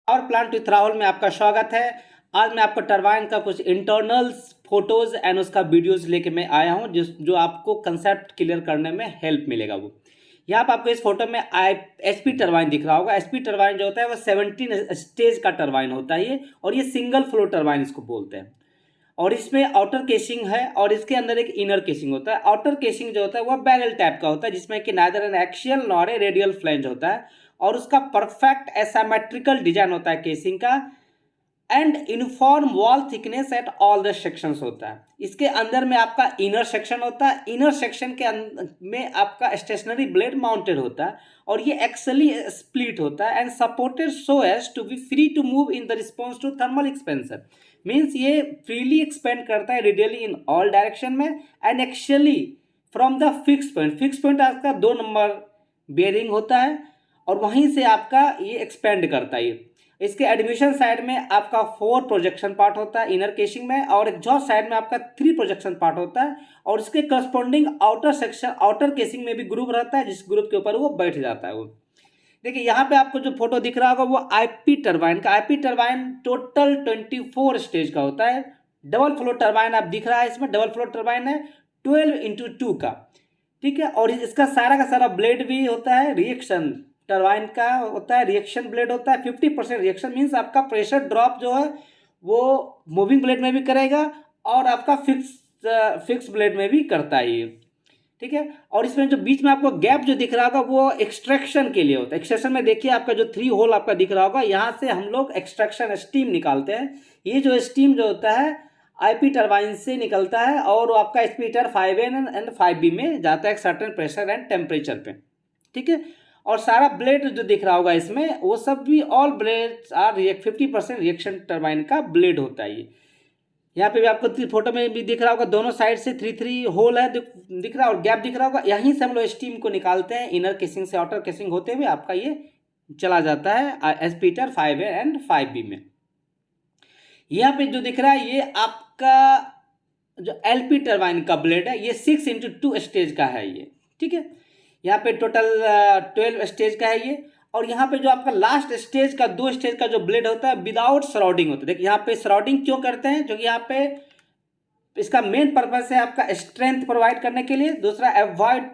Power plant with Rahul में आपका स्वागत है। आज मैं आपको टरबाइन का कुछ इंटरनल्स फोटोज एंड उसका वीडियोस लेके मैं आया हूँ जो आपको कंसेप्ट क्लियर करने में हेल्प मिलेगा। वो यहाँ पर आपको इस फोटो में एचपी टरबाइन दिख रहा होगा। एचपी टरबाइन जो होता है वो 17 स्टेज का टरबाइन होता है ये, और ये सिंगल फ्लो टरबाइन इसको बोलते हैं। और इसमें आउटर केसिंग है और इसके अंदर एक इनर केसिंग होता है। आउटर केसिंग जो होता है वह बैरल टाइप का होता है, जिसमें कि neither N axial nor a radial flange होता है, और उसका परफेक्ट एसामेट्रिकल डिजाइन होता है केसिंग का, and uniform wall thickness at all the sections होता है। इसके अंदर में आपका इनर सेक्शन होता है। इनर सेक्शन के में आपका स्टेशनरी ब्लेड माउंटेड होता है, और ये एक्सली स्प्लिट होता है and supported so as to be free to move in the response to thermal expansion. Means ये फ्रीली एक्सपेंड करता है रेडियली इन ऑल डायरेक्शन में, and actually from the fix point. Fix point आपका 2 number bearing होता है, और वहीं से आपका ये एक्सपेंड करता है। इसके एडमिशन साइड में आपका 4 प्रोजेक्शन पार्ट होता है इनर केसिंग में, और एग्जॉस्ट साइड में आपका 3 प्रोजेक्शन पार्ट होता है, और इसके corresponding outer section outer casing में भी ग्रुप रहता है, जिस ग्रुप के ऊपर वो बैठ जाता है। वो देखिए यहाँ पे आपको जो फोटो दिख रहा होगा वो आईपी टरबाइन का। आईपी टरबाइन टोटल 24 स्टेज का होता है। डबल फ्लो टरबाइन आप दिख रहा है, इसमें डबल फ्लो टरबाइन है 12x2 का, ठीक है। और इसका का सारा ब्लेड भी होता है रिएक्शन टरबाइन का होता है, रिएक्शन ब्लेड होता है। 50% रिएक्शन मीन्स आपका प्रेशर ड्रॉप जो है वो मूविंग ब्लेड में भी करेगा, और आपका फिक्स ब्लेड में भी करता है ये, ठीक है। और इसमें जो बीच में आपको गैप जो दिख रहा होगा वो एक्सट्रैक्शन के लिए होता है। एक्सट्रैक्शन में देखिए आपका जो 3 होल आपका दिख रहा होगा, यहाँ से हम लोग एक्सट्रैक्शन स्टीम निकालते हैं। ये जो स्टीम जो होता है आईपी टरबाइन से निकलता है, और वो आपका स्पीटर 5N एंड 5B में जाता है एक सर्टेन प्रेशर एंड टेम्परेचर पे, ठीक है। और सारा ब्लेड जो दिख रहा होगा इसमें वो सब भी all blades are 50% reaction turbine का ब्लेड होता है ये। यहाँ पे भी आपको फोटो में भी दिख रहा होगा, दोनों साइड से 3 होल है दिख रहा है, और गैप दिख रहा होगा। यहीं से हम लोग स्टीम को निकालते हैं, इनर केसिंग से आउटर केसिंग होते हुए आपका ये चला जाता है एस्पीटर 5A एंड 5B में। यहाँ पे जो दिख रहा है ये आपका जो एलपी टरबाइन का ब्लेड है, ये 6x2 स्टेज का है ये, ठीक है। यहाँ पे टोटल 12 स्टेज का है ये। और यहाँ पे जो आपका लास्ट स्टेज का 2 स्टेज का जो ब्लेड होता है विदाउट सराउंडिंग होता है। देखिए यहाँ पे सराउंडिंग क्यों करते हैं, क्योंकि यहाँ पे इसका मेन पर्पस है आपका स्ट्रेंथ प्रोवाइड करने के लिए। दूसरा, avoid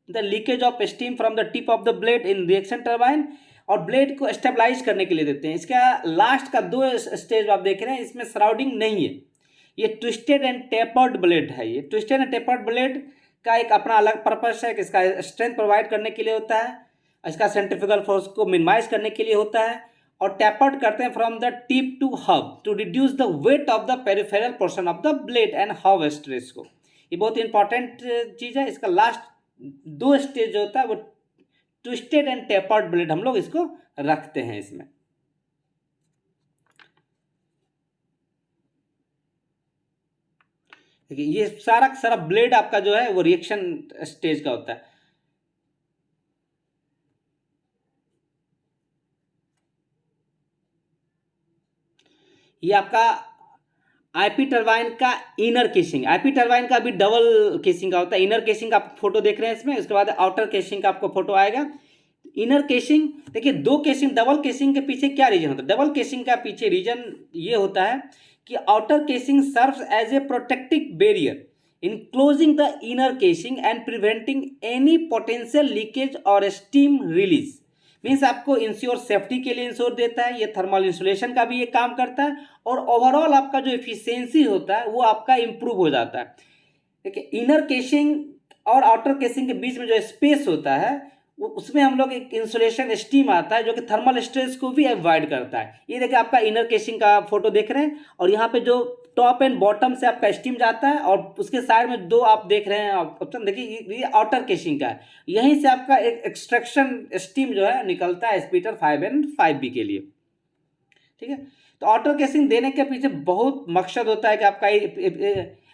the leakage of steam from the tip of the blade in reaction turbine, और ब्लेड को स्टेबलाइज करने के लिए देते हैं। इसका लास्ट का 2 स्टेज आप देख रहे हैं, इसमें सराउंडिंग नहीं है। ये ट्विस्टेड एंड टेपर्ड ब्लेड है। ये ट्विस्टेड एंड टेपर्ड ब्लेड का एक अपना अलग पर्पस है कि इसका स्ट्रेंथ प्रोवाइड करने के लिए होता है, इसका सेंट्रीफ्यूगल फोर्स को मिनिमाइज करने के लिए होता है, और टैपर्ड करते हैं from the tip to hub to reduce the weight of the peripheral portion of the blade and hub stress को। ये बहुत इंपॉर्टेंट चीज़ है। इसका लास्ट 2 स्टेज जो होता है वो ट्विस्टेड एंड टेपर्ड ब्लेड हम लोग इसको रखते हैं इसमें। देखिए ये सारा ब्लेड आपका जो है वो रिएक्शन स्टेज का होता है। ये आपका आईपी टरबाइन का इनर केसिंग। आईपी टरबाइन का भी डबल केसिंग का होता है। इनर केसिंग का आप फोटो देख रहे हैं इसमें, उसके बाद आउटर केसिंग का आपको फोटो आएगा। इनर केसिंग देखिए 2 केसिंग, डबल केसिंग के पीछे क्या रीजन होता है। डबल केसिंग का पीछे रीजन ये होता है कि outer casing serves as a protective barrier in closing the inner casing and preventing any potential leakage और स्टीम रिलीज। मीन्स आपको इंश्योर सेफ्टी के लिए इंश्योर देता है। ये थर्मल इंसुलेशन का भी ये काम करता है, और ओवरऑल आपका जो एफिशिएंसी होता है वो आपका इंप्रूव हो जाता है। देखिए इनर केसिंग और आउटर केसिंग के बीच में जो स्पेस होता है वो उसमें हम लोग एक इंसुलेशन स्टीम आता है जो कि थर्मल स्ट्रेस को भी अवॉइड करता है। ये देखिए आपका इनर केसिंग का फोटो देख रहे हैं, और यहाँ पे जो टॉप एंड बॉटम से आपका स्टीम जाता है, और उसके साइड में 2 आप देख रहे हैं ऑप्शन। देखिए ये आउटर केसिंग का है, यहीं से आपका एक एक्सट्रैक्शन स्टीम जो है निकलता है स्पीटर 5 एंड 5B के लिए, ठीक है। तो आउटर केसिंग देने के पीछे बहुत मकसद होता है कि आपका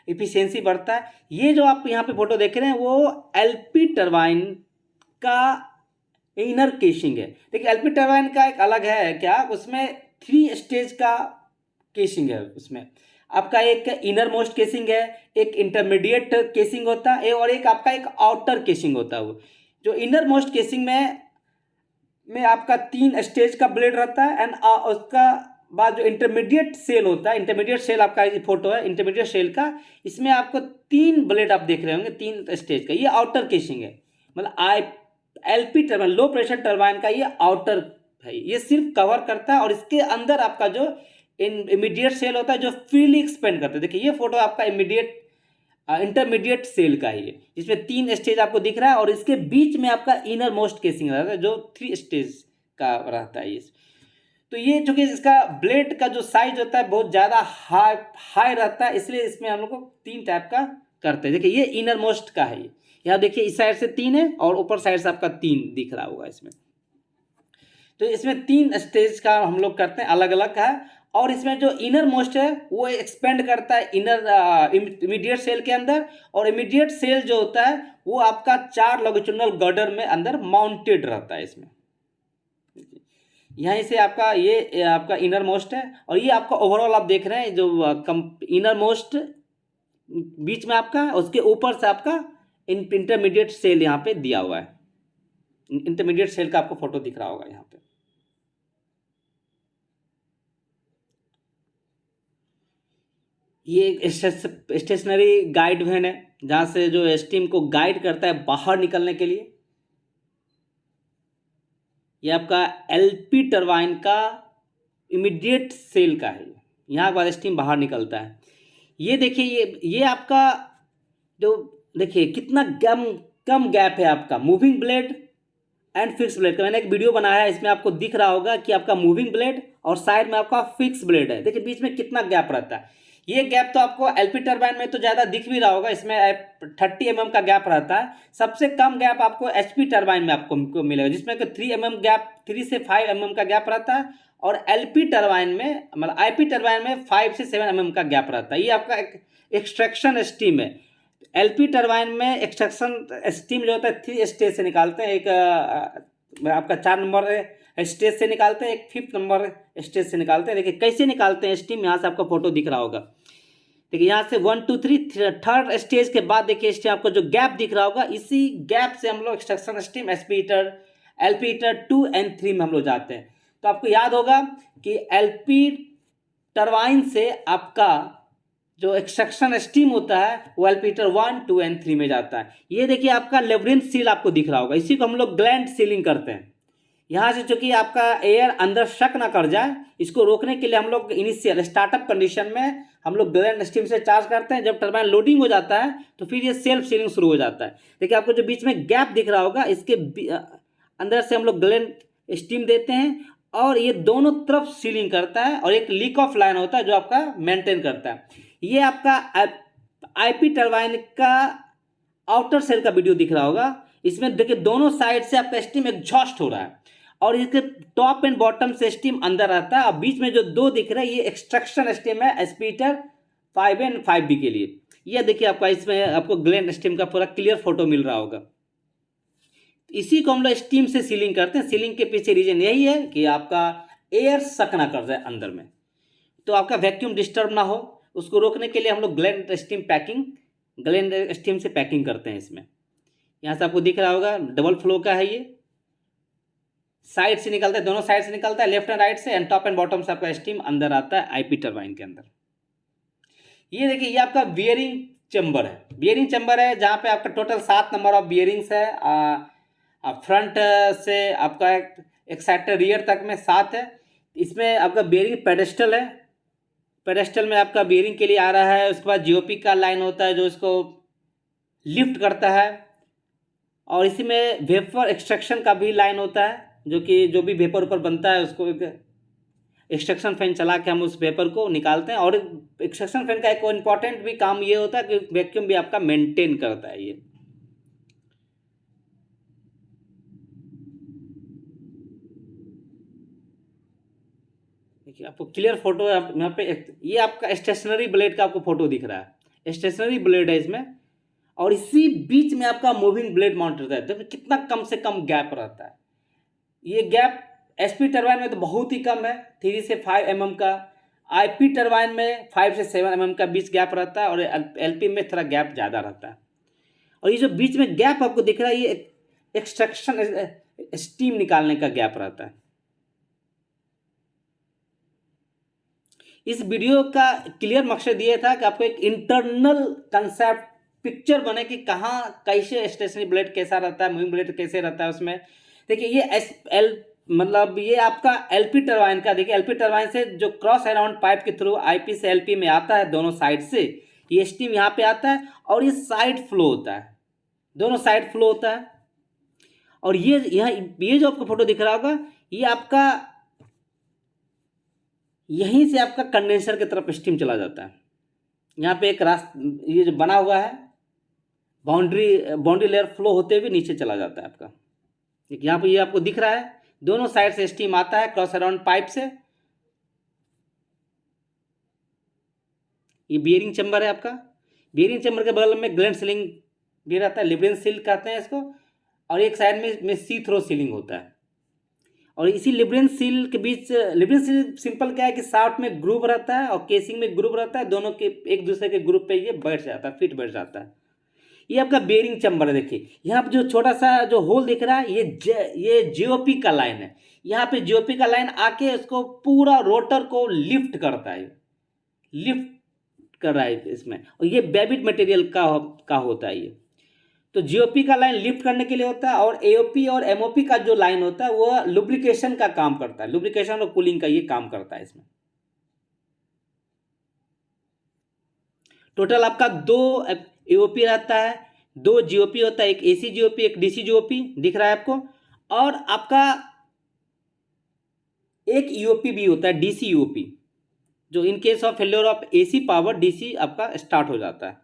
एफिशिएंसी बढ़ता है। ये जो आप यहाँ पे फोटो देख रहे हैं वो एलपी टरबाइन का इनर केसिंग है। देखिए एलपी टरबाइन का एक अलग है क्या, उसमें 3 स्टेज का केसिंग है। उसमें आपका एक इनर मोस्ट केसिंग है, एक इंटरमीडिएट केसिंग होता है, और एक आपका एक आउटर केसिंग होता है। वो जो इनर मोस्ट केसिंग में में आपका 3 स्टेज का ब्लेड रहता है एंड उसका बाद जो इंटरमीडिएट सेल होता है, इंटरमीडिएट सेल आपका ये फोटो है इंटरमीडिएट सेल का, इसमें आपको 3 ब्लेड आप देख रहे होंगे 3 स्टेज का। ये आउटर केसिंग है, मतलब LP turbine low pressure turbine का ये आउटर है, ये सिर्फ कवर करता है और इसके अंदर आपका जो इमीडिएट सेल होता है जो फ्रीली एक्सपेंड करता है। देखिए ये फोटो आपका इंटरमीडिएट सेल का ही है, जिसमें 3 स्टेज आपको दिख रहा है और इसके बीच में आपका इनर मोस्ट केसिंग रहता है जो 3 स्टेज का रहता है। तो ये चूंकि इसका ब्लेड का जो साइज होता है बहुत ज़्यादा हाई रहता है, इसलिए इसमें हम लोग को 3 टाइप का करते हैं। देखिए ये इनर मोस्ट का है, यहाँ देखिए इस साइड से 3 है और ऊपर साइड से आपका 3 दिख रहा होगा इसमें। तो इसमें 3 स्टेज का हम लोग करते हैं, अलग अलग है। और इसमें जो इनर मोस्ट है वो एक्सपेंड करता है इनर इमीडिएट सेल के अंदर, और इमीडिएट सेल जो होता है वो आपका 4 लॉन्गिट्यूडिनल गर्डर में अंदर माउंटेड रहता है इसमें। यहीं से आपका ये आपका इनर मोस्ट है और ये आपका ओवरऑल आप देख रहे हैं जो इनर मोस्ट बीच में आपका, उसके ऊपर से आपका इंटरमीडिएट सेल यहाँ पे दिया हुआ है। इंटरमीडिएट सेल का आपको फोटो दिख रहा होगा यहाँ पे। ये स्टेशनरी गाइड वैन है जहाँ से जो स्टीम को गाइड करता है बाहर निकलने के लिए। ये आपका एलपी टरबाइन का इमीडिएट सेल का है, यहाँ के बाद स्टीम बाहर निकलता है। ये देखिए ये आपका जो देखिए कितना कम गैप है आपका moving blade and fix blade का। मैंने एक वीडियो बनाया है, इसमें आपको दिख रहा होगा कि आपका मूविंग ब्लेड और साइड में आपका फिक्स ब्लेड है। देखिए बीच में कितना गैप रहता है। ये गैप तो आपको एलपी टरबाइन में तो ज़्यादा दिख भी रहा होगा, इसमें 30 mm का गैप रहता है। सबसे कम गैप आपको एचपी टरबाइन में आपको मिलेगा, जिसमें कि 3 mm गैप 3 से 5 mm का गैप रहता है। और एलपी टरबाइन में मतलब आईपी टरबाइन में 5 से 7 mm का गैप रहता है। ये आपका एक्सट्रैक्शन स्टीम है। एलपी टरबाइन में एक्सट्रैक्शन स्टीम जो होता है 3 स्टेज से निकालते हैं, एक आपका 4 नंबर स्टेज से निकालते हैं, एक 5th नंबर स्टेज से निकालते हैं। देखिए कैसे निकालते हैं स्टीम, यहाँ से आपको फोटो दिख रहा होगा। देखिए यहाँ से 1 2 3 थर्ड स्टेज के बाद देखिए स्टीम आपको जो गैप दिख रहा होगा, इसी गैप से हम लोग extraction steam SP heater LP heater 2 और 3 में हम लोग जाते हैं। तो आपको याद होगा कि एलपी टरबाइन से आपका जो एक्सट्रैक्शन स्टीम होता है वो एलपी हीटर 1 2 और 3 में जाता है। ये देखिए आपका लेब्रिंथ सील आपको दिख रहा होगा, इसी को हम लोग ग्लैंड सीलिंग करते हैं। यहाँ से चूंकि आपका एयर अंदर शक ना कर जाए, इसको रोकने के लिए हम लोग इनिशियल स्टार्टअप कंडीशन में हम लोग ग्लैंड स्टीम से चार्ज करते हैं। जब टरबाइन लोडिंग हो जाता है तो फिर ये सेल्फ सीलिंग शुरू हो जाता है। देखिए आपको जो बीच में गैप दिख रहा होगा, इसके अंदर से हम लोग ग्लैंड स्टीम देते हैं और ये दोनों तरफ सीलिंग करता है। और एक लीक ऑफ लाइन होता है जो आपका मेंटेन करता है। ये आपका आईपी टरबाइन का आउटर सेल का वीडियो दिख रहा होगा। इसमें देखिए दोनों साइड से आपका स्टीम एग्जॉस्ट हो रहा है और इसके टॉप एंड बॉटम से स्टीम अंदर आता है। और बीच में जो 2 दिख रहा है ये एक्सट्रैक्शन स्टीम है एसपी हीटर 5A और 5B के लिए। ये देखिए आपका इसमें आपको ग्लैंड स्टीम का पूरा क्लियर फोटो मिल रहा होगा। इसी को हम लोग स्टीम से सीलिंग करते हैं। सीलिंग के पीछे रीजन यही है कि आपका एयर सक ना कर जाए अंदर में, तो आपका वैक्यूम डिस्टर्ब ना हो, उसको रोकने के लिए हम लोग ग्लैंड स्टीम से पैकिंग करते हैं इसमें। यहाँ से आपको दिख रहा होगा डबल फ्लो का है, ये साइड से निकलता है, दोनों साइड से निकलता है, लेफ्ट एंड राइट से, एंड टॉप एंड बॉटम से आपका स्टीम अंदर आता है आईपी टरबाइन के अंदर। ये देखिए ये आपका बियरिंग चैम्बर है। बियरिंग चैम्बर है जहाँ पे आपका टोटल 7 नंबर ऑफ बियरिंग्स है। फ्रंट से आपका एक साइड रियर तक में 7 है। इसमें आपका बियरिंग पेडेस्टल है, पेडेस्टल में आपका बियरिंग के लिए आ रहा है। उसके बाद जीओपी का लाइन होता है जो इसको लिफ्ट करता है। और इसी में वेपर एक्सट्रैक्शन का भी लाइन होता है, जो कि जो भी वेपर ऊपर बनता है उसको एक एक्सट्रैक्शन फैन चला के हम उस वेपर को निकालते हैं। और एक्सट्रैक्शन फैन का एक इम्पॉर्टेंट भी काम ये होता है कि वैक्यूम भी आपका मेंटेन करता है। ये देखिए आपको क्लियर फोटो है यहाँ पे। ये आपका स्टेशनरी ब्लेड का आपको फोटो दिख रहा है, स्टेशनरी ब्लेड है इसमें। और इसी बीच में आपका मूविंग ब्लेड माउंट रहता है। तो कितना कम से कम गैप रहता है। ये गैप एसपी टरबाइन में तो बहुत ही कम है, 3 से 5 mm का। आईपी टरबाइन में 5 से 7 mm का बीच गैप रहता है और एलपी में थोड़ा गैप ज़्यादा रहता है। और ये जो बीच में गैप आपको दिख रहा है ये एक्सट्रैक्शन स्टीम निकालने का गैप रहता है। इस वीडियो का क्लियर मकसद ये था कि आपको एक इंटरनल कंसेप्ट पिक्चर बने कि कहाँ कैसे स्टेशनरी ब्लेड कैसा रहता है, मूविंग ब्लेड कैसे रहता है उसमें। देखिए ये मतलब ये आपका एलपी टरबाइन का, देखिए एलपी टरबाइन से जो क्रॉस अराउंड पाइप के थ्रू आईपी से एलपी में आता है दोनों साइड से, ये स्टीम यहाँ पे आता है और ये साइड फ्लो होता है, दोनों साइड फ्लो होता है। और ये यहाँ ये जो आपको फोटो दिख रहा होगा, ये आपका यहीं से आपका कंडेंसर की तरफ स्टीम चला जाता है। यहाँ पे एक रास्ता ये जो बना हुआ है, बाउंड्री लेयर फ्लो होते हुए नीचे चला जाता है आपका। यहाँ पे ये आपको दिख रहा है, दोनों साइड से स्टीम आता है क्रॉस अराउंड पाइप से। ये बियरिंग चैम्बर है आपका, बियरिंग चैम्बर के बगल में ग्लैंड सीलिंग भी रहता है, लिब्रेन सील कहते हैं इसको, और एक साइड में सी थ्रो सीलिंग होता है। और इसी लिब्रेन सील के बीच, लिब्रेन सील सिंपल क्या है कि शाफ्ट में ग्रूव रहता है और केसिंग में ग्रूव रहता है, दोनों के एक दूसरे के ग्रुप पे ये बैठ जाता है, फिट बैठ जाता है। ये आपका बेयरिंग चैम्बर है। देखिए यहाँ पे जो छोटा सा जो होल दिख रहा है, ये जीओपी का लाइन है। यहाँ पे जीओपी का लाइन आके इसको पूरा रोटर को लिफ्ट करता है, लिफ्ट कर रहा है इसमें, और ये बेबिट मटेरियल का होता है ये। तो जीओपी का लाइन लिफ्ट करने के लिए होता है, और एओपी और एमओपी का जो लाइन होता है वो लुब्रिकेशन का काम करता है, लुब्रिकेशन और कूलिंग का ये काम करता है इसमें। टोटल आपका 2 एओपी रहता है, 2 जीओपी होता है, एक एसी जीओपी एक डीसी जीओपी दिख रहा है आपको, और आपका एक ईओपी भी होता है डीसी ईओपी, जो in case of failure of AC power DC आपका स्टार्ट हो जाता है।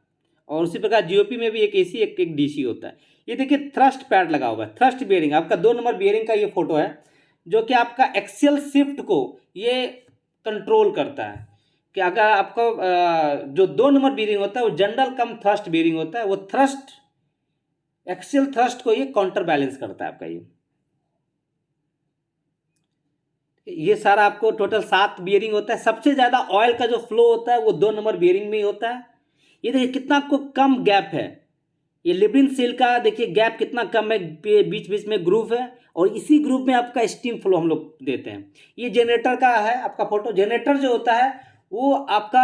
और उसी प्रकार जीओपी में भी एक एसी एक डीसी होता है। ये देखिए थ्रस्ट पैड लगा हुआ है, थ्रस्ट बियरिंग आपका 2 नंबर बियरिंग का ये फोटो है, जो कि आपका एक्सियल शिफ्ट को ये कंट्रोल करता है। कि अगर आपको जो 2 नंबर बियरिंग होता है वो जनरल कम थ्रस्ट बियरिंग होता है, वो थ्रस्ट एक्सियल थ्रस्ट को ये काउंटर बैलेंस करता है आपका। ये सारा आपको टोटल 7 बियरिंग होता है। सबसे ज़्यादा ऑयल का जो फ्लो होता है वो 2 नंबर बियरिंग में ही होता है। ये देखिए कितना आपको कम गैप है, ये लिब्रिन सील का देखिए गैप कितना कम है, बीच बीच में ग्रूव है, और इसी ग्रूव में आपका स्टीम फ्लो हम लोग देते हैं। ये जनरेटर का है आपका फोटो। जनरेटर जो होता है वो आपका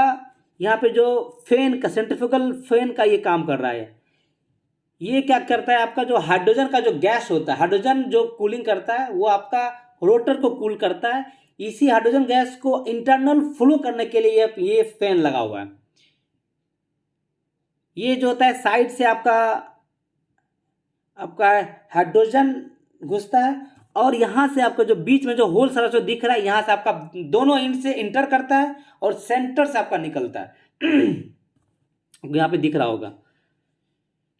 यहाँ पे जो फैन का, सेंट्रीफ्यूगल फैन का ये काम कर रहा है। ये क्या करता है, आपका जो हाइड्रोजन का जो गैस होता है, हाइड्रोजन जो कूलिंग करता है वो आपका रोटर को कूल करता है। इसी हाइड्रोजन गैस को इंटरनल फ्लो करने के लिए ये फैन लगा हुआ है। ये जो होता है साइड से आपका हाइड्रोजन घुसता है, और यहाँ से आपका जो बीच में जो होल सारा जो दिख रहा है, यहाँ से आपका दोनों एंड से इंटर करता है और सेंटर से आपका निकलता है। यहाँ पे दिख रहा होगा।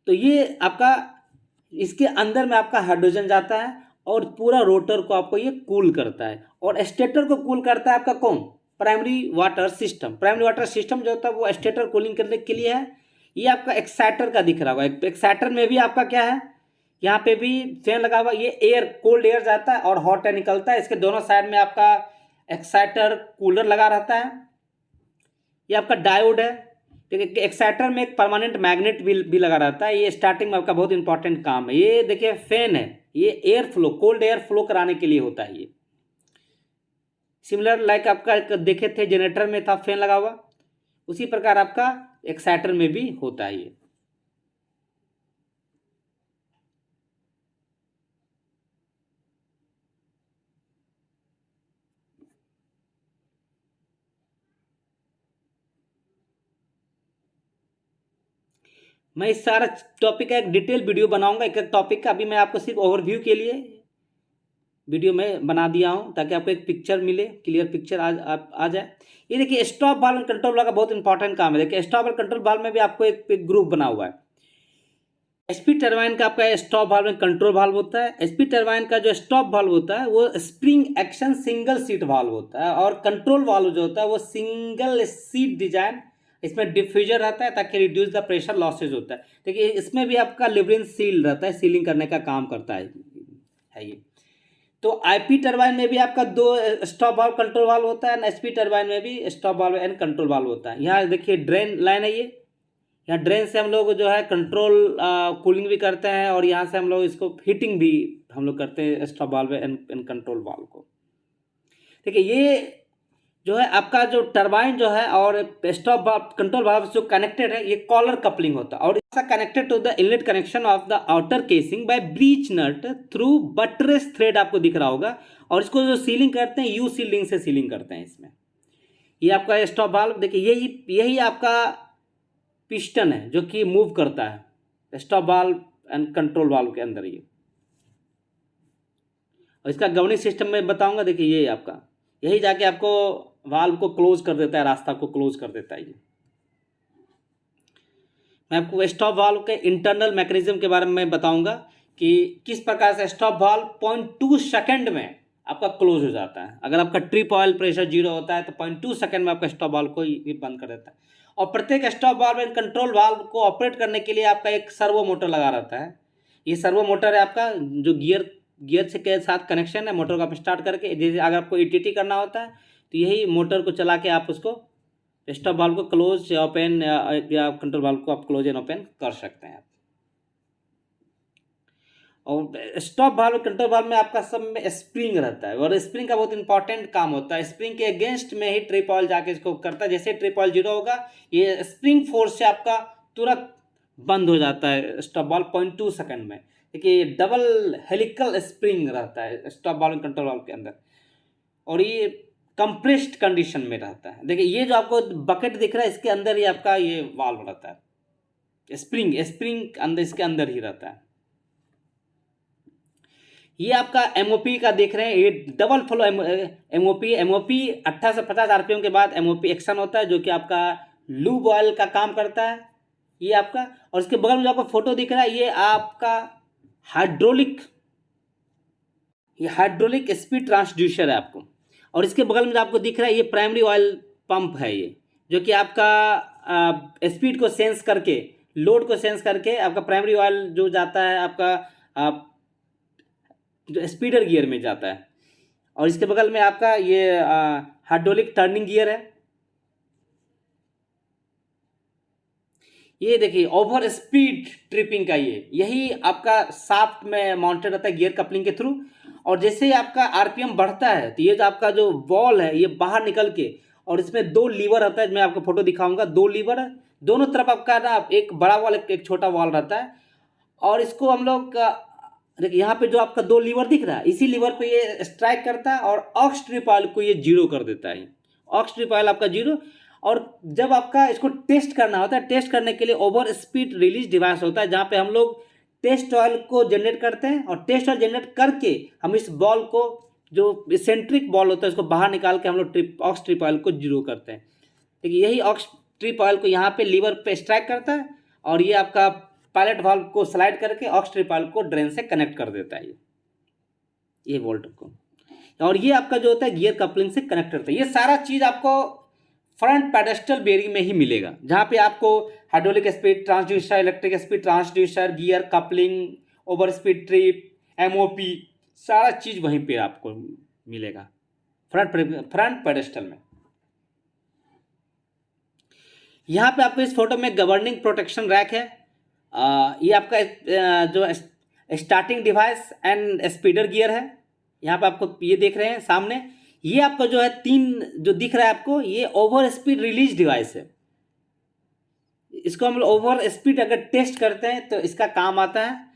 तो ये आपका इसके अंदर में आपका हाइड्रोजन जाता है और पूरा रोटर को आपको ये कूल करता है, और स्टेटर को कूल करता है आपका कौन, primary water system. Primary water system जो होता है वो स्टेटर कूलिंग करने के लिए है। ये आपका एक्साइटर का दिख रहा होगा, एक्साइटर में भी आपका क्या है, यहाँ पे भी फैन लगा हुआ, ये एयर कोल्ड एयर जाता है और हॉट एयर निकलता है। इसके दोनों साइड में आपका एक्साइटर कूलर लगा रहता है। ये आपका डायोड है। देखिए एक्साइटर में एक परमानेंट मैग्नेट भी लगा रहता है। ये स्टार्टिंग में आपका बहुत इंपॉर्टेंट काम है। ये देखिए फैन है, ये air flow, cold air flow कराने के लिए होता है। ये सिमिलर लाइक आपका देखे थे जनरेटर में था फैन लगा हुआ, उसी प्रकार आपका एक्साइटर में भी होता है ये। मैं इस सारा टॉपिक का एक डिटेल वीडियो बनाऊंगा, एक एक टॉपिक का। अभी मैं आपको सिर्फ ओवरव्यू के लिए वीडियो में बना दिया हूं, ताकि आपको एक पिक्चर मिले, क्लियर पिक्चर आ जाए। ये देखिए stop valve and control valve का बहुत इंपॉर्टेंट काम है। देखिए स्टॉप और कंट्रोल वाल्व में भी आपको एक ग्रुप बना हुआ है। एसपी टरबाइन का आपका stop valve and control valve होता है। एसपी टरबाइन का जो स्टॉप वाल्व होता है वो spring action single seat valve होता है, और कंट्रोल वाल्व जो होता है वो सिंगल सीट डिजाइन, इसमें डिफ्यूजर रहता है ताकि रिड्यूस द प्रेशर लॉसेज होता है। देखिए इसमें भी आपका लिब्रिन सील रहता है, सीलिंग करने का काम करता है ये। तो आईपी टरबाइन में भी आपका 2 स्टॉप वाल्व कंट्रोल वाल्व होता है, एसपी टरबाइन में भी stop valve and control valve होता है। यहाँ देखिए ड्रेन लाइन है, ये यहाँ ड्रेन से हम लोग जो है कंट्रोल कूलिंग भी करते हैं, और यहाँ से हम लोग इसको हीटिंग भी हम लोग करते हैं stop valve and control valve को। देखिए ये जो है आपका जो टरबाइन जो है और स्टॉप वाल्व कंट्रोल वाल्व जो कनेक्टेड है, ये कॉलर कपलिंग होता है और इसका connected to the inlet connection of the outer casing by breech nut through buttress thread, आपको दिख रहा होगा। और इसको जो सीलिंग करते हैं यू सीलिंग से सीलिंग करते हैं इसमें। ये आपका स्टॉप वाल्व देखिए यही आपका पिस्टन है जो कि मूव करता है stop valve and control valve के अंदर ये। और इसका गवर्निंग सिस्टम में बताऊंगा। देखिए ये आपका यही जाके आपको वाल्व को क्लोज कर देता है, रास्ता को क्लोज कर देता है ये। मैं आपको स्टॉप वाल्व के इंटरनल मैकेनिज्म के बारे में बताऊंगा कि किस प्रकार से स्टॉप वाल्व 0.2 सेकंड में आपका क्लोज हो जाता है। अगर आपका ट्रिप ऑयल प्रेशर 0 होता है तो 0.2 सेकंड में आपका स्टॉप वाल्व को ये बंद कर देता है। और प्रत्येक stop valve and control valve को ऑपरेट करने के लिए आपका एक सर्वो मोटर लगा रहता है। ये सर्वो मोटर है आपका जो गियर से के साथ कनेक्शन है। मोटर को आप स्टार्ट करके जैसे अगर आपको ईटीटी करना होता है तो यही मोटर को चला के आप उसको स्टॉप वाल्व को क्लोज या ओपन या कंट्रोल वाल्व को आप क्लोज एंड ओपन कर सकते हैं। और स्टॉप वाल्व कंट्रोल वाल्व में आपका सब में स्प्रिंग रहता है और स्प्रिंग का बहुत इंपॉर्टेंट काम होता है। स्प्रिंग के अगेंस्ट में ही ट्रिप ऑयल जाके इसको करता है। जैसे ट्रिप ऑयल 0 होगा ये स्प्रिंग फोर्स से आपका तुरंत बंद हो जाता है स्टॉप वाल्व 0.2 सेकंड में। देखिए डबल हेलिकल स्प्रिंग रहता है स्टॉप वाल्व कंट्रोल वाल्व के अंदर और ये कंप्रेस्ड कंडीशन में रहता है। देखिए ये जो आपको बकेट दिख रहा है इसके अंदर ही आपका ये वाल्व रहता है। स्प्रिंग अंदर इसके अंदर ही रहता है। ये आपका एमओपी का देख रहे हैं, ये डबल फ्लो एमओपी 1850 आरपीएम के बाद एमओपी एक्शन होता है जो कि आपका लूब ऑयल का काम करता है ये आपका। और इसके बगल में जो आपको फोटो दिख रहा है ये आपका हाइड्रोलिक स्पीड ट्रांसड्यूसर है आपको। और इसके बगल में जो आपको दिख रहा है ये प्राइमरी ऑयल पंप है ये जो कि आपका स्पीड को सेंस करके लोड को सेंस करके आपका प्राइमरी ऑयल जो जाता है आपका जो स्पीडर गियर में जाता है। और इसके बगल में आपका ये हाइड्रोलिक टर्निंग गियर है। ये देखिए ओवर स्पीड ट्रिपिंग का यही आपका शाफ्ट में माउंटेड रहता है गियर कपलिंग के थ्रू। और जैसे ही आपका आरपीएम बढ़ता है तो ये जो आपका जो बॉल है ये बाहर निकल के और इसमें 2 लीवर रहता है। मैं आपको फोटो दिखाऊंगा। 2 लीवर है दोनों तरफ आपका ना एक बड़ा वॉल एक छोटा वॉल रहता है। और इसको हम लोग देखिए यहाँ पे जो आपका 2 लीवर दिख रहा है इसी लीवर पे ये स्ट्राइक करता है और ऑक्स ट्रिप ऑयल को ये 0 कर देता है। ऑक्स ट्रिप ऑयल आपका 0। और जब आपका इसको टेस्ट करना होता है टेस्ट करने के लिए ओवर स्पीड रिलीज डिवाइस होता है जहाँ पे हम लोग टेस्ट ऑयल को जनरेट करते हैं। और टेस्ट ऑयल जनरेट करके हम इस बॉल को जो सेंट्रिक बॉल होता है इसको बाहर निकाल के हम लोग ऑक्स ट्रिप ऑयल को 0 करते हैं। देखिए यही ऑक्स ट्रिप ऑयल को यहाँ पे लीवर पे स्ट्राइक करता है और ये आपका पायलट वाल्व को स्लाइड करके ऑक्स ट्रिप ऑयल को ड्रेन से कनेक्ट कर देता है ये वोल्ट को। और ये आपका जो होता है गियर कपलिंग से कनेक्ट करता है। ये सारा चीज़ आपको फ्रंट पेडेस्टल बेयरिंग में ही मिलेगा जहाँ पे आपको hydraulic speed transducer electric speed transducer gear coupling over speed trip MOP सारा चीज़ वहीं पे आपको मिलेगा फ्रंट पेडेस्टल में। यहाँ पे आपको इस फोटो में गवर्निंग प्रोटेक्शन रैक है। ये आपका जो स्टार्टिंग डिवाइस एंड स्पीडर गियर है। यहाँ पे आपको ये देख रहे हैं सामने ये आपका जो है 3 जो दिख रहा है आपको ये ओवर स्पीड रिलीज डिवाइस है। इसको हम लोग ओवर स्पीड अगर टेस्ट करते हैं तो इसका काम आता है।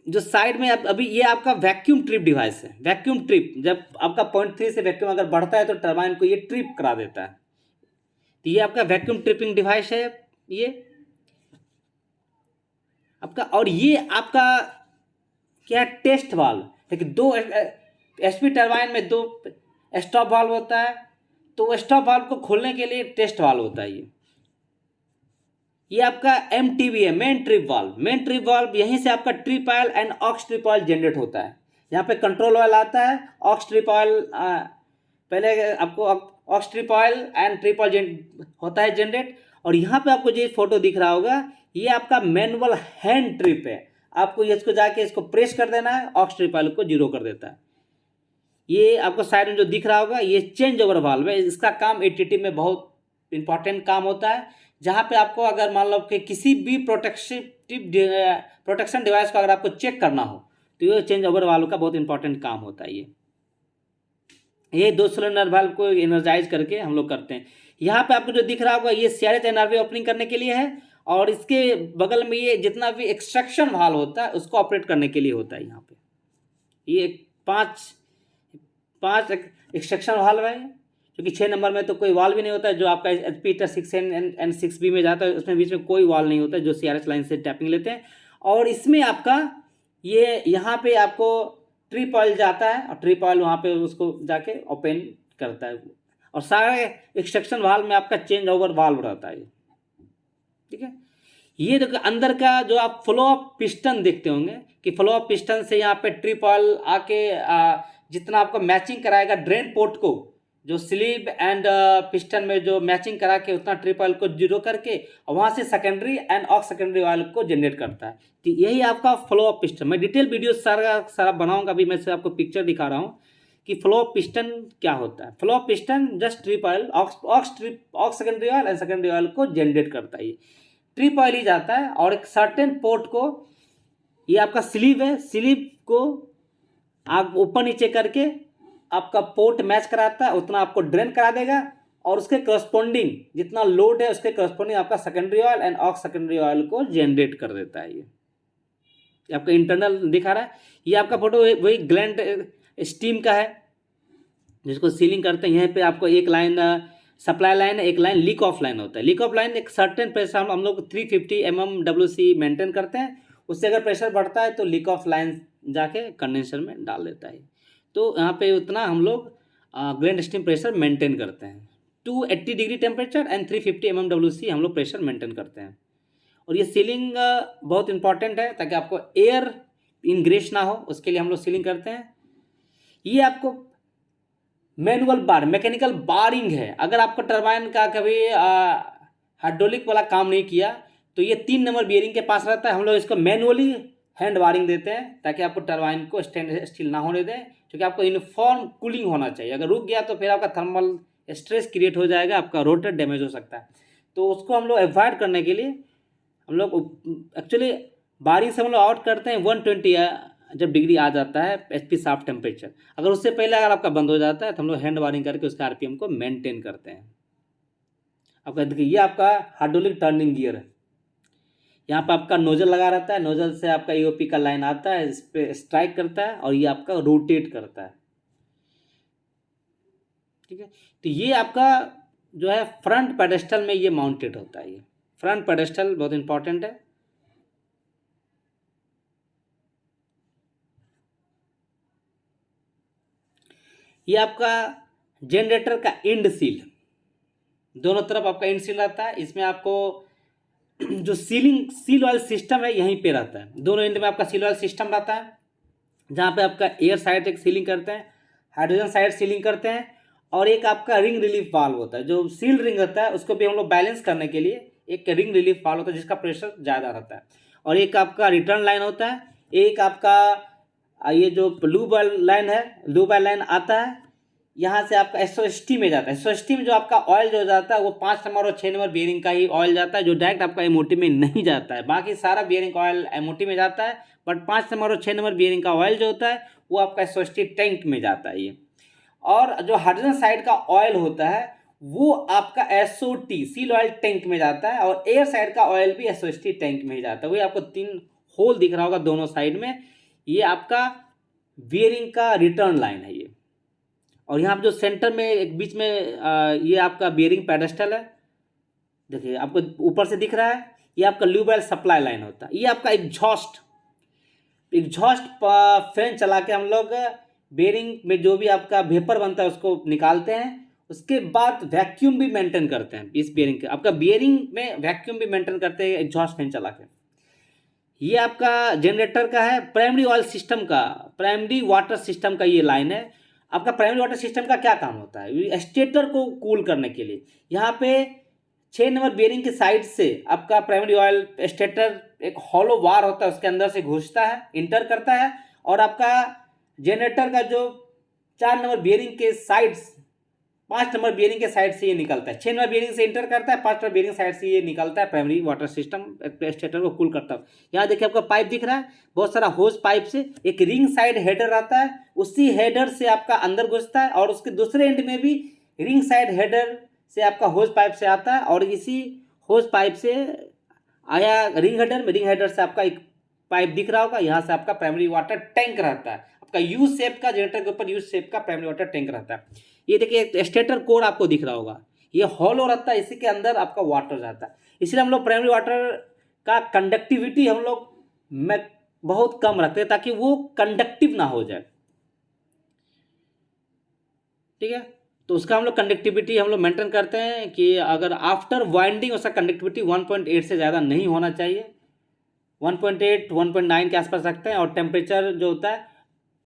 जो साइड में अभी ये आपका वैक्यूम ट्रिप डिवाइस है। वैक्यूम ट्रिप जब आपका 0.3 से वैक्यूम अगर बढ़ता है तो टरबाइन को ये ट्रिप करा देता है। तो ये आपका वैक्यूम ट्रिपिंग डिवाइस है ये आपका। और ये आपका क्या टेस्ट वाल्व। देखिए 2 एचपी टरबाइन में 2 स्टॉप वाल्व होता है तो स्टॉप वाल्व को खोलने के लिए टेस्ट वाल्व होता है ये आपका MTV है main trip valve. Main trip valve यहीं से आपका trip oil and aux trip oil generate होता है। यहाँ पे कंट्रोल ऑयल आता है ऑक्स ट्रिप ऑयल पहले आपको aux trip oil and trip oil होता है जनरेट। और यहाँ पे आपको जो फोटो दिख रहा होगा ये आपका मैनुअल हैंड ट्रिप है। आपको इसको जाके इसको प्रेस कर देना है ऑक्स ट्रिप ऑयल को 0 कर देता है। ये आपको साइड में जो दिख रहा होगा ये चेंज ओवर वाल्व है। इसका काम एटीटी में बहुत इंपॉर्टेंट काम होता है जहाँ पे आपको अगर मान लो कि किसी भी प्रोटेक्शन डिवाइस को अगर आपको चेक करना हो तो ये चेंज ओवर वाल्व का बहुत इंपॉर्टेंट काम होता है। ये 2 सिलेंडर वाल्व को एनर्जाइज करके हम लोग करते हैं। यहाँ पे आपको जो दिख रहा होगा ये CRH NRV ओपनिंग करने के लिए है, और इसके बगल में ये जितना भी एक्सट्रैक्शन वाल्व होता है उसको ऑपरेट करने के लिए होता है। यहाँ पे ये 5 एक्सट्रैक्शन वाल्व है, क्योंकि 6 नंबर में तो कोई वाल्व भी नहीं होता है। जो आपका HP 6N एंड 6B में जाता है उसमें बीच में कोई वाल्व नहीं होता है, जो CRH लाइन से टैपिंग लेते हैं। और इसमें आपका ये यहाँ पे आपको ट्रिप ऑयल जाता है, और ट्रिप ऑयल वहाँ पे उसको जाके ओपन करता है, और सारे एक्सट्रैक्शन वाल्व में आपका चेंज ओवर वाल्व रहता है। ठीक है, ये देखो अंदर का जो आप फ्लो ऑफ पिस्टन देखते होंगे कि फ्लो ऑफ पिस्टन से यहाँ पे ट्रिप ऑयल आके जितना आपको मैचिंग कराएगा ड्रेन पोर्ट को, जो स्लीव एंड पिस्टन में जो मैचिंग करा के उतना ट्रिप ऑयल को जीरो करके और वहाँ से secondary and aux secondary oil को जनरेट करता है। तो यही आपका फ्लो ऑफ पिस्टन। मैं डिटेल वीडियो सारा बनाऊंगा, अभी मैं आपको पिक्चर दिखा रहा हूँ कि फ्लो ऑफ पिस्टन क्या होता है। Flow of piston just trip oil aux secondary oil and secondary oil को जनरेट करता है। ट्रिप ऑयल ही जाता है और एक सर्टेन पोर्ट को, ये आपका स्लीव है, स्लीव को आप ऊपर नीचे करके आपका पोर्ट मैच कराता है, उतना आपको ड्रेन करा देगा, और उसके करस्पॉन्डिंग जितना लोड है उसके करस्पॉन्डिंग आपका secondary oil and aux secondary oil को जनरेट कर देता है। ये आपका इंटरनल दिखा रहा है। ये आपका फोटो वही ग्लैंड स्टीम का है जिसको सीलिंग करते हैं। यहाँ पे आपको एक लाइन सप्लाई लाइन है, एक लाइन लीक ऑफ लाइन होता है। लीक ऑफ लाइन एक सर्टेन प्रेशर हम लोग 350 mm WC मेंटेन करते हैं, उससे अगर प्रेशर बढ़ता है तो लीक ऑफ लाइन जाके कंडेंसर में डाल देता है। तो यहाँ पे उतना हम लोग ग्लैंड स्टीम प्रेशर मेंटेन करते हैं। 280 degree temperature and 350 mm WC हम लोग प्रेशर मेंटेन करते हैं। और ये सीलिंग बहुत इंपॉर्टेंट है ताकि आपको एयर इनग्रेस ना हो, उसके लिए हम लोग सीलिंग करते हैं। ये आपको मैनुअल बार मैकेनिकल बारिंग है। अगर आपका टरबाइन का कभी हाइड्रोलिक वाला काम नहीं किया तो ये 3 नंबर बियरिंग के पास रहता है। हम लोग इसको मैनुअली हैंड वारिंग देते हैं ताकि आपको टरबाइन को स्टेनलेस स्टील ना होने दें, क्योंकि आपको यूनिफॉर्म कूलिंग होना चाहिए। अगर रुक गया तो फिर आपका थर्मल स्ट्रेस क्रिएट हो जाएगा, आपका रोटर डैमेज हो सकता है। तो उसको हम लोग अवॉइड करने के लिए हम लोग एक्चुअली बारिंग से हम लोग आउट करते हैं 120 जब डिग्री आ जाता है HP शाफ्ट टेम्परेचर। अगर उससे पहले अगर आपका बंद हो जाता है तो हम लोग हैंड वारिंग करके उसका RPM को मेंटेन करते हैं। आपका देखिए ये आपका हाइड्रोलिक टर्निंग गियर है। यहाँ पर आपका नोजल लगा रहता है, नोजल से आपका EOP का लाइन आता है, इस पर स्ट्राइक करता है और ये आपका रोटेट करता है। ठीक है, तो ये आपका जो है फ्रंट पेडेस्टल में ये माउंटेड होता है। ये फ्रंट पेडेस्टल बहुत इंपॉर्टेंट है। ये आपका जनरेटर का एंड सील, दोनों तरफ आपका एंड सील रहता है। इसमें आपको जो सील ऑयल सिस्टम है यहीं पे रहता है। दोनों एंड में आपका सील ऑयल सिस्टम रहता है, जहाँ पे आपका एयर साइड एक सीलिंग करते हैं, हाइड्रोजन साइड सीलिंग करते हैं, और एक आपका रिंग रिलीफ वाल्व होता है। जो सील रिंग होता है उसको भी हम लोग बैलेंस करने के लिए एक रिंग रिलीफ वाल्व होता है जिसका प्रेशर ज़्यादा रहता है। और एक आपका रिटर्न लाइन होता है, एक आपका ये जो लूब लाइन है, लूब लाइन आता है यहाँ से आपका SOST में जाता है। SOST में जो आपका ऑयल जो जाता है वो 5 नंबर और 6 नंबर बियरिंग का ही ऑयल जाता है, जो डायरेक्ट आपका MOT में नहीं जाता है। बाकी सारा बियरिंग ऑयल MOT में जाता है, बट 5 नंबर और 6 नंबर बियरिंग का ऑयल जो होता है वो आपका SOST टैंक में जाता है ये। और जो हाइड्रोजन साइड का ऑयल होता है वो आपका SOT सील ऑयल टैंक में जाता है, और एयर साइड का ऑयल भी SOST टैंक में ही जाता है। वही आपको 3 होल दिख रहा होगा दोनों साइड में, ये आपका बियरिंग का रिटर्न लाइन है ये। और यहाँ पर जो सेंटर में एक बीच में ये आपका बियरिंग पेडेस्टल है, देखिए आपको ऊपर से दिख रहा है, ये आपका लूब ऑयल सप्लाई लाइन होता है। ये आपका एग्जॉस्ट फैन चला के हम लोग बियरिंग में जो भी आपका वेपर बनता है उसको निकालते हैं। उसके बाद वैक्यूम भी मेंटेन करते हैं इस बियरिंग के, आपका बियरिंग में वैक्यूम भी मेंटेन करते हैं एग्जॉस्ट फैन चला के। ये आपका जनरेटर का है, प्राइमरी ऑयल सिस्टम का, प्राइमरी वाटर सिस्टम का ये लाइन है। आपका प्राइमरी वाटर सिस्टम का क्या काम होता है? स्टेटर को कूल करने के लिए यहाँ पे 6 नंबर बियरिंग के साइड से आपका प्राइमरी ऑयल स्टेटर एक हॉलो वार होता है, उसके अंदर से घुसता है, इंटर करता है, और आपका जनरेटर का जो 4 नंबर बियरिंग के साइड्स 5 नंबर बियरिंग के साइड से ये निकलता है, 6 नंबर बियरिंग से इंटर करता है, 5 नंबर बियरिंग साइड से ये निकलता है, प्राइमरी वाटर सिस्टम स्टेटर को कूल करता है। यहाँ देखिए आपका पाइप दिख रहा है, बहुत सारा होज पाइप से एक रिंग साइड हेडर रहता है, उसी हेडर से आपका अंदर घुसता है और उसके दूसरे एंड में भी रिंग साइड हेडर से आपका होज पाइप से आता है और इसी होज पाइप से आया रिंग हेडर से आपका एक पाइप दिख रहा होगा, यहाँ से आपका प्राइमरी वाटर टैंक रहता है, आपका यू शेप का जनरेटर के ऊपर यू शेप का प्राइमरी वाटर टैंक रहता है। ये देखिए एक स्टेटर कोर आपको दिख रहा होगा, ये हॉलो रहता है, इसी के अंदर आपका वाटर रहता है। इसलिए हम लोग प्राइमरी वाटर का कंडक्टिविटी हम लोग में बहुत कम रखते हैं ताकि वो कंडक्टिव ना हो जाए, ठीक है। तो उसका हम लोग कंडक्टिविटी हम लोग मेंटेन करते हैं कि अगर आफ्टर वाइंडिंग उसका कंडक्टिविटी 1.8 से ज़्यादा नहीं होना चाहिए, 1.8 1.9 के आसपास रखते हैं और टेम्परेचर जो होता है